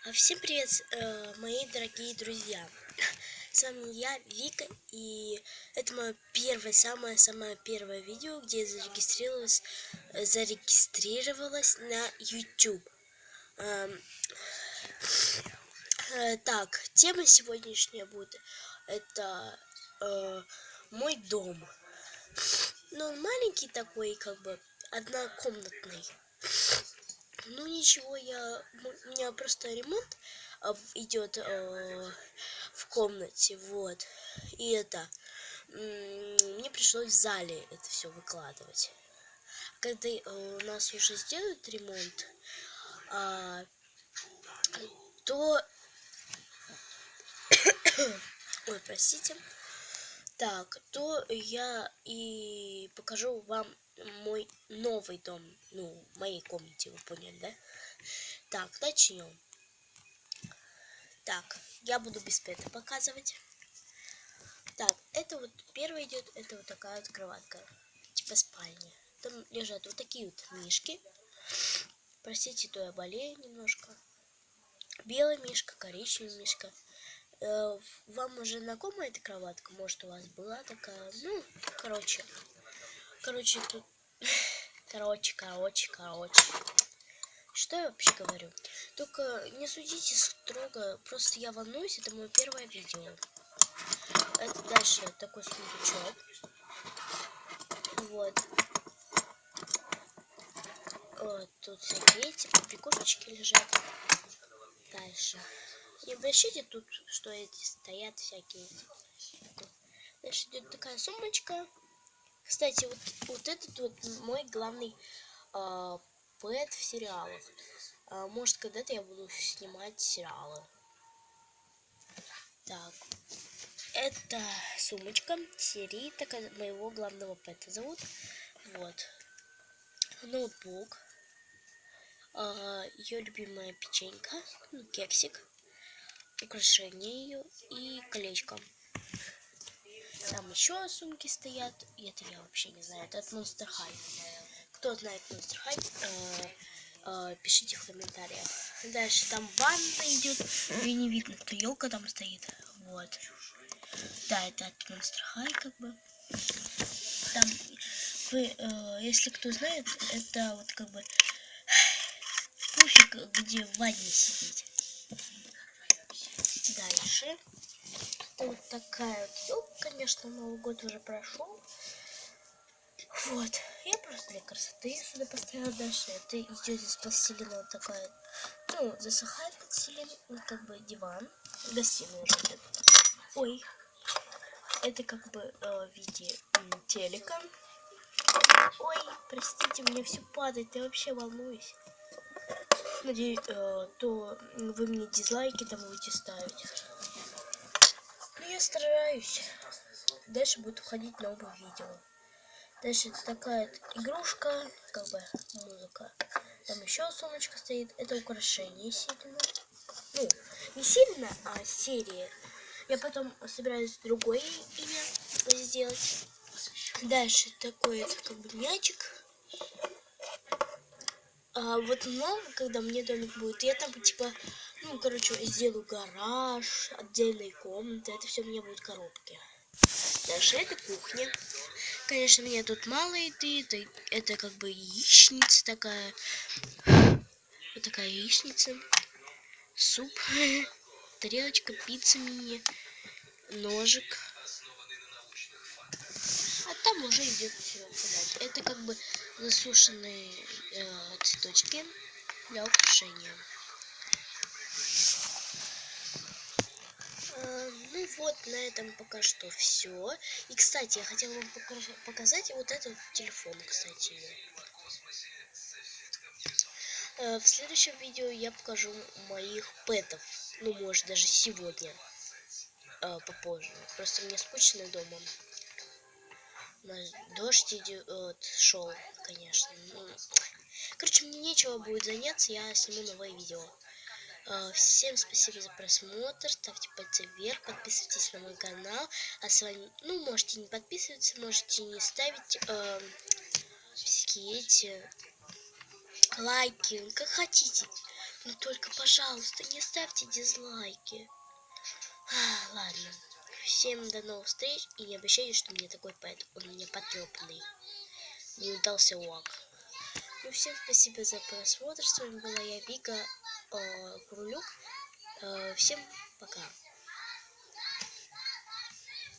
Всем привет, мои дорогие друзья! С вами я, Вика, и это мое первое, самое первое видео, где я зарегистрировалась на YouTube. Так, тема сегодняшняя будет, это мой дом. Ну, маленький такой, как бы, однокомнатный. Ну ничего, у меня просто ремонт идет в комнате, вот. И мне пришлось в зале это все выкладывать. Когда у нас уже сделают ремонт, то... Ой, простите. Так, то я и покажу вам мой новый дом. Ну, в моей комнате, вы поняли, да? Так, начнем. Так, я буду без пета показывать. Так, это вот первый идет, это вот такая вот кроватка, типа спальня. Там лежат вот такие вот мишки. Простите, то я болею немножко. Белый мишка, коричневый мишка. Вам уже знакома эта кроватка? Может, у вас была такая? Ну, короче, тут... Короче. Что я вообще говорю? Только не судите строго, просто я волнуюсь, это мое первое видео. Это дальше такой сундучок. Вот. Тут всякие эти прикушечки лежат. Дальше. Не обращайте тут, что эти стоят всякие. Дальше идет такая сумочка. Кстати, вот этот вот мой главный поэт в сериалах. Может, когда-то я буду снимать сериалы. Так. Это сумочка серии, такая моего главного поэта зовут. Вот. Ноутбук. Ее любимая печенька, кексик, украшение ее и колечко. Там еще сумки стоят, и это я вообще не знаю, это от Monster High. Кто знает Monster High, пишите в комментариях. Дальше там ванна идет, ее не видно, то елка там стоит, вот. Да, это от Monster High, как бы. Там, если кто знает, это вот как бы пуфик, где в ванне сидеть. Дальше. Это вот такая вот елка, конечно, Новый год уже прошел. Вот. Я просто для красоты сюда поставила. Дальше это идет из пластилина вот такая. Ну, засыхает пластилин, вот как бы диван. Гостиная уже идет. Ой. Это как бы в виде телека. Ой, простите, мне все падает, я вообще волнуюсь. Надеюсь, то вы мне дизлайки там будете ставить. Но я стараюсь. Дальше будет уходить новое видео. Дальше это такая игрушка, как бы музыка. Там еще сумочка стоит. Это украшение сильно. Ну, не сильно, а серия. Я потом собираюсь другое имя сделать. Дальше такой как бы мячик. Вот много, когда мне домик будет, я там типа, ну, короче, сделаю гараж, отдельные комнаты, это все у меня будут коробки. Дальше это кухня. Конечно, мне тут мало еды, это как бы яичница такая. Вот такая яичница. Суп, тарелочка, пицца мини, ножик. А там уже идет все подать. Это как бы засушенные цветочки для украшения. Ну вот, на этом пока что все. И, кстати, я хотела вам показать вот этот телефон, кстати. В следующем видео я покажу моих пэтов. Ну, может, даже сегодня. Попозже. Просто мне скучно дома. У нас дождь идет, шел, конечно. Короче, мне нечего будет заняться, я сниму новое видео. Всем спасибо за просмотр, ставьте пальцы вверх, подписывайтесь на мой канал. А с вами, ну, можете не подписываться, можете не ставить всякие эти лайки, как хотите. Ну только, пожалуйста, не ставьте дизлайки. Ладно. Всем до новых встреч и не обещайте, что мне такой пэт. Он у меня потрепанный. Не удался лак. Ну всем спасибо за просмотр. С вами была я, Вика Крулюк. Всем пока.